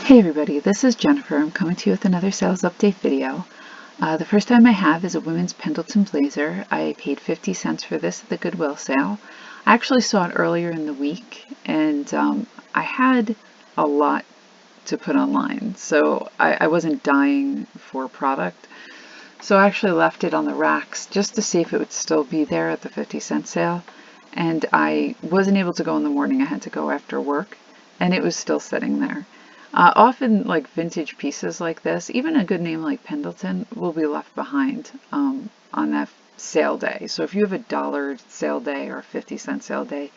Hey everybody, this is Jennifer. I'm coming to you with another sales update video. The first item I have is a women's Pendleton blazer. I paid 50 cents for this at the Goodwill sale. I actually saw it earlier in the week and I had a lot to put online, so I wasn't dying for product. So I actually left it on the racks just to see if it would still be there at the 50-cent sale. And I wasn't able to go in the morning. I had to go after work and it was still sitting there. Often, like vintage pieces like this, even a good name like Pendleton will be left behind on that sale day. So if you have a $1 sale day or a 50-cent sale day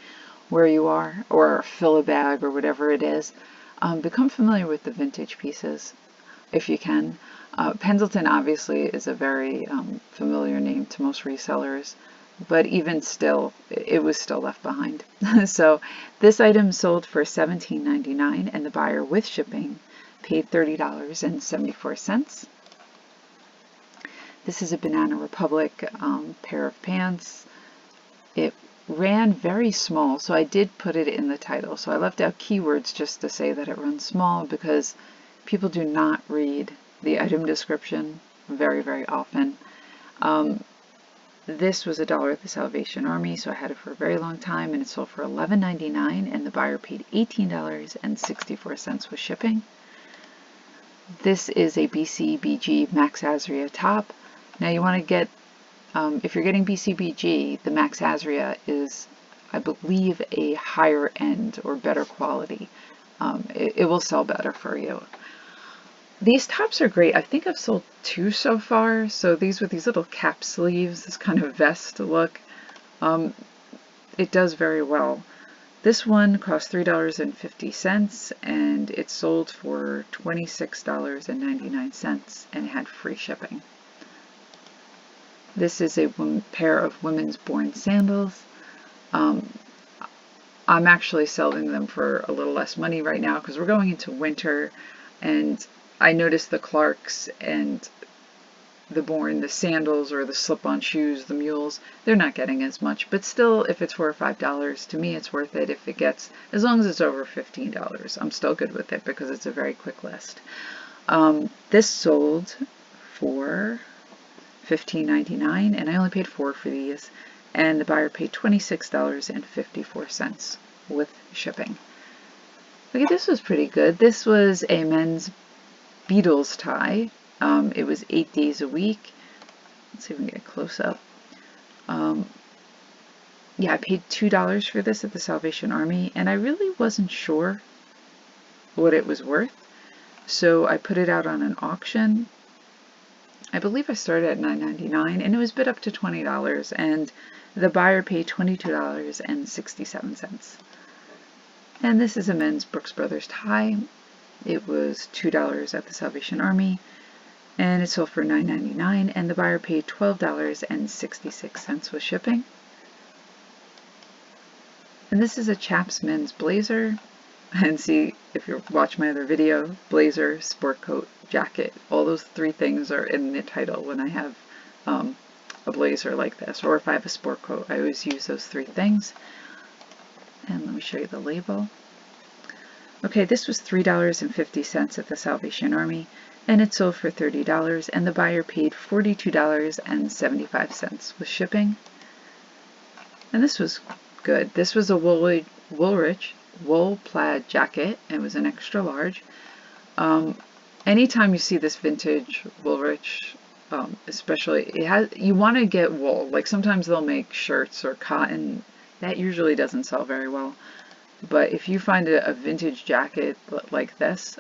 where you are, or fill a bag or whatever it is, become familiar with the vintage pieces if you can. Pendleton obviously is a very familiar name to most resellers, but even still, it was still left behind. So this item sold for $17.99 and the buyer with shipping paid $30.74. This is a Banana Republic pair of pants. It ran very small, so I did put it in the title. So I left out keywords just to say that it runs small because people do not read the item description very, very often. This was $1 at the Salvation Army, so I had it for a very long time, and it sold for $11.99, and the buyer paid $18.64 with shipping. This is a BCBG Max Azria top. Now you want to get, if you're getting BCBG, the Max Azria is, I believe, a higher end or better quality. It will sell better for you. These tops are great. I think I've sold 2 so far. So these with these little cap sleeves, this kind of vest look, it does very well. This one cost $3.50 and it sold for $26.99 and it had free shipping. This is a pair of women's Born sandals. I'm actually selling them for a little less money right now because we're going into winter, and I noticed the Clarks and the Born, the sandals or the slip-on shoes, the mules, they're not getting as much. But still, if it's $4 or $5, to me it's worth it. If it gets, as long as it's over $15, I'm still good with it because it's a very quick list. This sold for $15.99 and I only paid $4 for these. And the buyer paid $26.54 with shipping. Okay, this was pretty good. This was a men's Beatles tie. It was 8 days a week. Let's see if we can get a close up. Yeah, I paid $2 for this at the Salvation Army, and I really wasn't sure what it was worth. So I put it out on an auction. I believe I started at $9.99, and it was bid up to $20, and the buyer paid $22.67. And this is a men's Brooks Brothers tie. It was $2 at the Salvation Army, and it sold for $9.99, and the buyer paid $12.66 with shipping. And this is a Chaps men's blazer. And see, if you watch my other video, blazer, sport coat, jacket, all those 3 things are in the title when I have a blazer like this, or if I have a sport coat, I always use those 3 things. And let me show you the label. Okay, this was $3.50 at the Salvation Army, and it sold for $30, and the buyer paid $42.75 with shipping. And this was good. This was a wool plaid jacket. It was an extra large. Anytime you see this vintage Woolrich, especially, you want to get wool. Like sometimes they'll make shirts or cotton. That usually doesn't sell very well. But if you find a vintage jacket like this,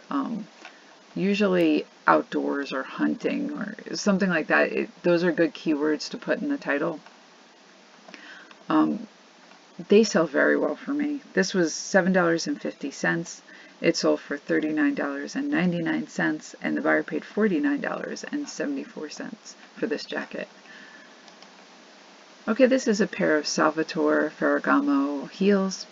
usually outdoors or hunting or something like that, those are good keywords to put in the title. They sell very well for me. This was $7.50. It sold for $39.99, and the buyer paid $49.74 for this jacket. Okay, this is a pair of Salvatore Ferragamo heels.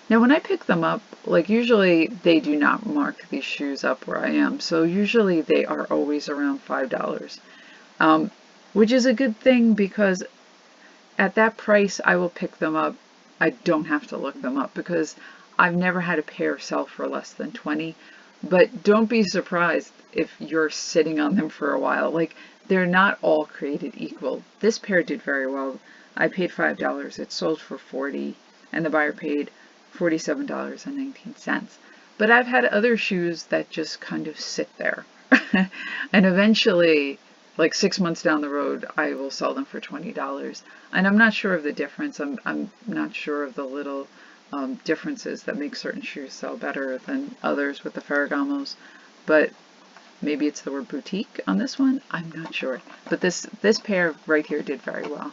Now when I pick them up, like usually they do not mark these shoes up where I am, so usually they are always around $5, which is a good thing because at that price I will pick them up. I don't have to look them up because I've never had a pair sell for less than $20. But don't be surprised if you're sitting on them for a while. Like, they're not all created equal. This pair did very well. I paid $5. It sold for $40, and the buyer paid $47.19. But I've had other shoes that just kind of sit there. And eventually, like 6 months down the road, I will sell them for $20. And I'm not sure of the difference. I'm not sure of the little differences that make certain shoes sell better than others with the Ferragamos. But maybe it's the word boutique on this one. I'm not sure. But this pair right here did very well.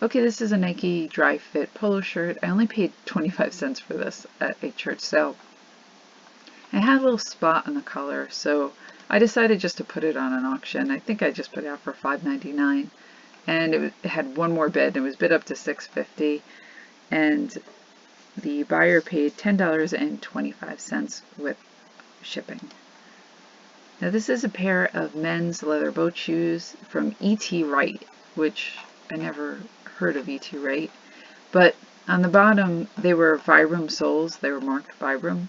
Okay, this is a Nikedrifit polo shirt. I only paid 25 cents for this at a church sale. It had a little spot on the collar, so I decided just to put it on an auction. I think I just put it out for $5.99, and it had one more bid. It was bid up to $6.50, and the buyer paid $10.25 with shipping. Now this is a pair of men's leather boat shoes from E.T. Wright, which I never heard of E.T. Wright, but on the bottom they were Vibram soles. They were marked Vibram.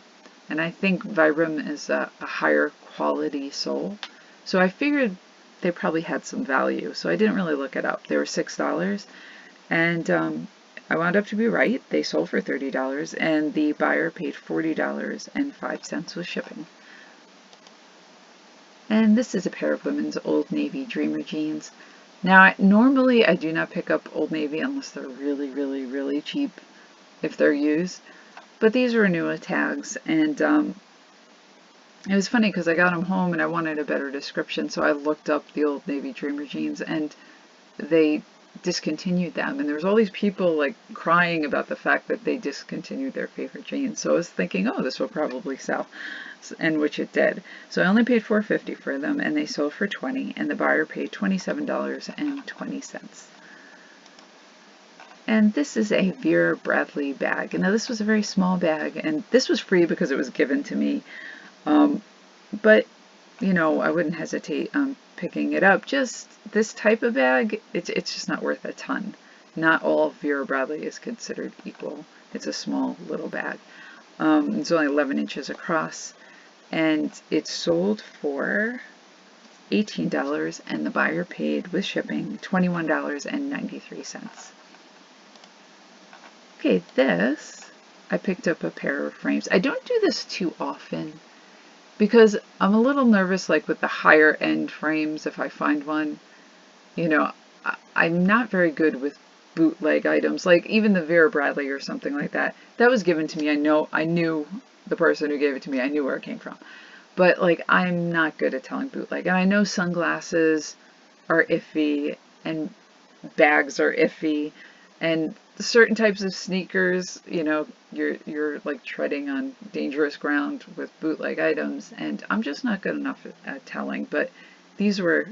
And I think Vibram is a higher quality sole. So I figured they probably had some value. So I didn't really look it up. They were $6. And I wound up to be right. They sold for $30. And the buyer paid $40.05 with shipping. And this is a pair of women's Old Navy Dreamer jeans. Now, normally I do not pick up Old Navy unless they're really, really, really cheap if they're used. But these were new at tags, and it was funny because I got them home and I wanted a better description, so I looked up the Old Navy Dreamer jeans, and they discontinued them. And there was all these people like crying about the fact that they discontinued their favorite jeans. So I was thinking, oh, this will probably sell, and which it did. So I only paid $4.50 for them, and they sold for $20, and the buyer paid $27.20. And this is a Vera Bradley bag. Now this was a very small bag, and this was free because it was given to me. But, you know, I wouldn't hesitate picking it up. Just this type of bag, it's just not worth a ton. Not all Vera Bradley is considered equal. It's a small little bag. It's only 11 inches across, and it sold for $18, and the buyer paid with shipping $21.93. Okay, this, I picked up a pair of frames. I don't do this too often because I'm a little nervous, like with the higher end frames, if I find one. You know, I'm not very good with bootleg items, like even the Vera Bradley or something like that. That was given to me. I knew the person who gave it to me. I knew where it came from. But like, I'm not good at telling bootleg. And I know sunglasses are iffy and bags are iffy, and certain types of sneakers, you know, you're like treading on dangerous ground with bootleg items, and I'm just not good enough at telling. But these were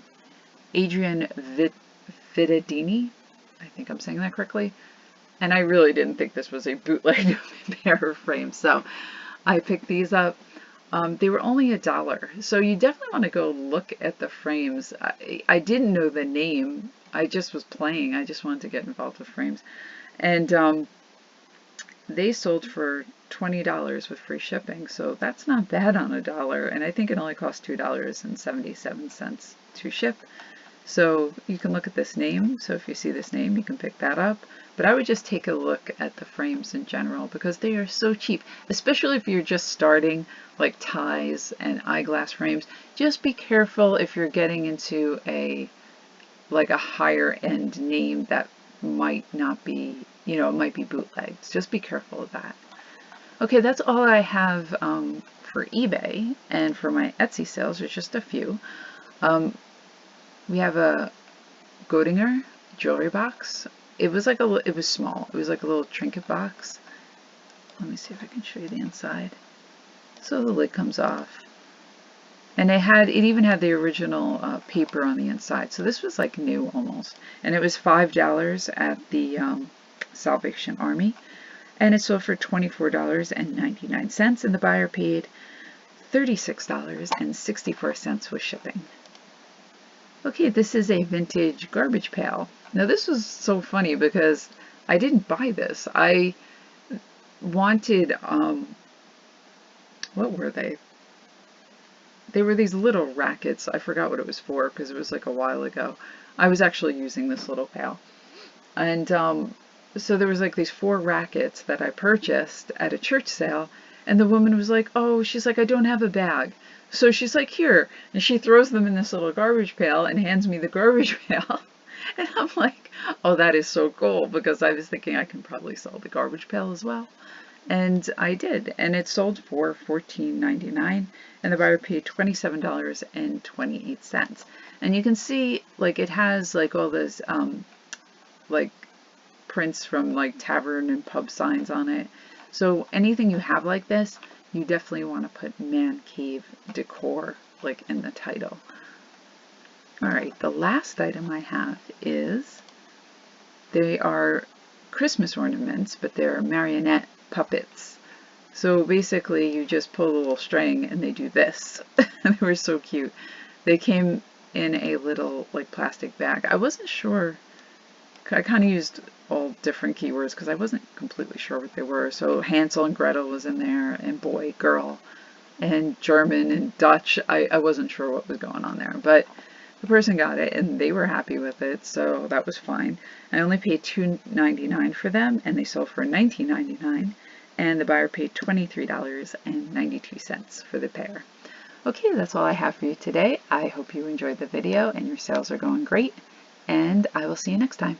Adrian Vitadini, I think I'm saying that correctly, and I really didn't think this was a bootleg pair of frames, so I picked these up. They were only $1, so you definitely want to go look at the frames. I didn't know the name. I just was playing. I just wanted to get involved with frames. And they sold for $20 with free shipping, so that's not bad on $1. And I think it only cost $2.77 to ship. So you can look at this name. So if you see this name, you can pick that up. But I would just take a look at the frames in general because they are so cheap, especially if you're just starting, like ties and eyeglass frames. Just be careful if you're getting into a higher end name that might not be, you know, it might be bootlegs. Just be careful of that. Okay, that's all I have for eBay, and for my Etsy sales, there's just a few. We have a Godinger jewelry box. It was like it was small. It was like a little trinket box. Let me see if I can show you the inside. So the lid comes off. And it even had the original paper on the inside. So this was like new almost. And it was $5 at the Salvation Army. And it sold for $24.99. And the buyer paid $36.64 with shipping. Okay, this is a vintage garbage pail. Now this was so funny because I didn't buy this. I wanted what were they? They were these little rackets. I forgot what it was for because it was like a while ago. I was actually using this little pail. And so there was like these 4 rackets that I purchased at a church sale. And the woman was like, oh, she's like, I don't have a bag. So she's like, here. And she throws them in this little garbage pail and hands me the garbage pail. And I'm like, oh, that is so cool, because I was thinking I can probably sell the garbage pail as well. And I did, and it sold for $14.99, and the buyer paid $27.28. And you can see, like, it has like all those like prints from like tavern and pub signs on it. So anything you have like this, you definitely want to put man cave decor like in the title. All right, the last item I have is, they are Christmas ornaments, but they're marionette puppets. So basically you just pull a little string and they do this. They were so cute. They came in a little like plastic bag. I wasn't sure. I kind of used all different keywords because I wasn't completely sure what they were. So Hansel and Gretel was in there, and boy, girl, and German and Dutch. I wasn't sure what was going on there, but the person got it and they were happy with it, so that was fine. I only paid $2.99 for them, and they sold for $19.99, and the buyer paid $23.92 for the pair. Okay, that's all I have for you today. I hope you enjoyed the video and your sales are going great, and I will see you next time.